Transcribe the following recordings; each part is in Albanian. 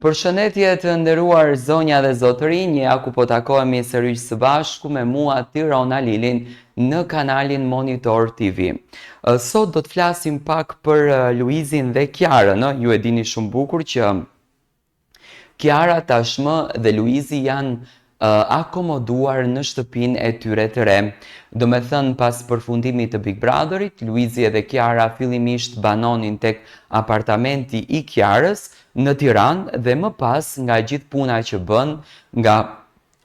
Përshëndetje të nderuar zonja dhe zotërinj, ja ku po takohemi sërish së bashku me mua Tirona Lilin në kanalin Monitor TV. Sot do të flasim pak për Luizin dhe Kiarën, ju e dini shumë bukur që Kiara tashmë dhe Luizi janë akomoduar në shtëpinë e tyre të re. Do me thënë pas përfundimit të Big Brotherit, Luizi dhe Kiara fillimisht banonin tek apartamenti i Kiarës në Tiranë dhe më pas nga gjithë puna që bën, nga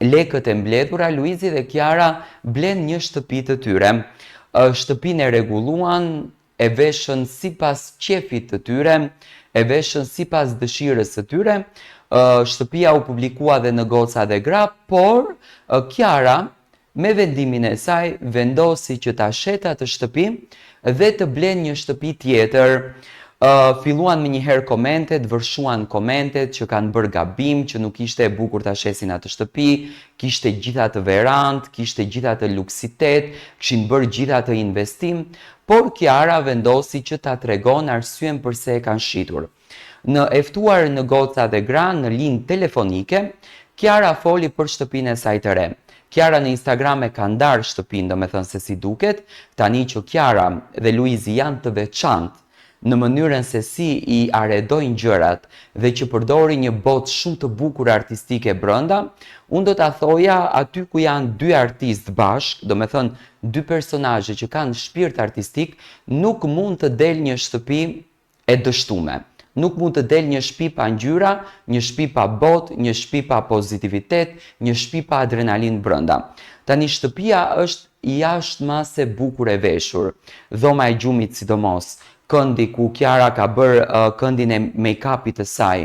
lekët e mbledhura, Luizi dhe Kiara blen një shtëpi të tyre. Shtëpinë e rregulluan, e veshën sipas qefit të tyre, e veshën sipas dëshirës së tyre. Shtëpia u publikua dhe në Goca dhe Gra, por Kiara me vendimin e saj vendosi që ta shet atë shtëpi dhe të blen një shtëpi tjetër. Filluan me njëherë komentet, vërshuan komentet që kanë bërë gabim, që nuk ishte e bukur ta shesin atë shtëpi, kishte gjitha të verant, kishte gjitha të luksitet, kishin bërë gjitha të investim, por Kiara vendosi që ta tregon arsyen pse e kanë shitur. Në eftuar në Goca dhe Gra në linjë telefonike, Kiara foli për shtëpinë e saj të re. Kiara në Instagram e ka ndarë shtëpinë, do me thënë se si duket, tani që Kiara dhe Luizi janë të veçantë në mënyrën se si i arredojnë gjërat dhe që përdori një botë shumë të bukur artistike brenda, unë do ta thoja aty ku janë dy artistë bashk, do me thënë dy personazhe që kanë shpirt artistik, nuk mund të del një shtëpi e dështume. Nuk mund të del një shtëpi pa ngjyra, një shtëpi pa botë, një shtëpi pa pozitivitet, një shtëpi pa adrenalin brenda. Tani shtëpia është jashtëmase bukur e veshur, dhoma e gjumit sidomos, këndi ku Kiara ka bërë këndin e make-upit të saj,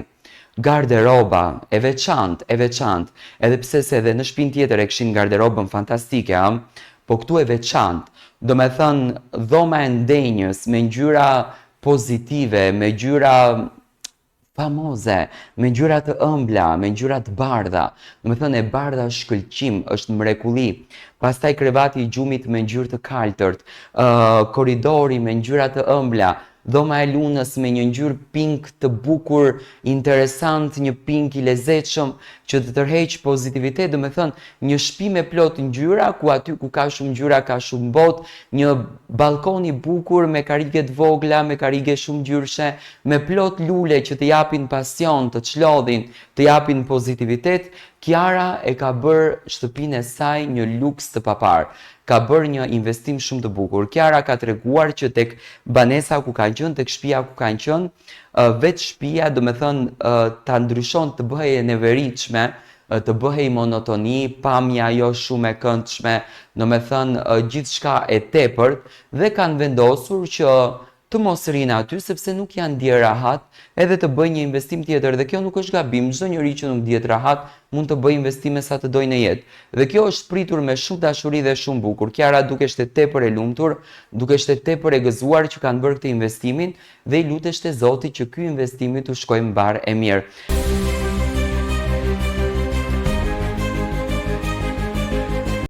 garderoba e veçantë, edhe pse se edhe në shtëpinë tjetër e kishin garderobën fantastike, po këtu e veçantë. Do me thënë dhoma e ndenjës me ngjyra pozitive, me ngjyra famoze, me ngjyra të ëmbla, me ngjyra të bardha. Do me thënë e bardha është shkëlqim, është mrekulli. Pastaj krevati i gjumit me ngjyrë të kaltërt, korridori me ngjyra të ëmbla, dhoma e lunës me një ngjyrë pink të bukur, interesant, një pink i lezetshëm që të tërheq pozitivitet, do me thënë një shtëpi me plot ngjyra, ku aty ku ka shumë ngjyra ka shumë botë, një balkon i bukur me karrige të vogla, me karrige shumë ngjyrshe, me plot lule që të japin pasion, të çlodhin, të japin pozitivitet. Kiara e ka bërë shtëpinë e saj një luks të papar. Ka bërë një investim shumë të bukur. Kiara ka treguar që tek banesa ku ka qenë, tek shtëpia ku ka qenë, vetë shtëpia, do me thënë, ta ndryshon të bëhej e neveritshme, të bëhej monotoni, pamja jo shumë e këndshme, do me thënë gjithçka e tepërt, dhe kanë vendosur që të mos rinë aty sepse nuk janë ndjer rahat, edhe të bëjnë një investim tjetër, dhe kjo nuk është gabim. Çdo njeri që nuk ndihet rahat mund të bëjë investime sa të dojë në jetë. Dhe kjo është pritur me shumë dashuri dhe shumë bukur. Kiara dukeshte tepër e lumtur, dukeshte tepër e gëzuar që kanë bërë këtë investimin dhe i luteshte Zotit që ky investimi të shkojë mbar e mirë.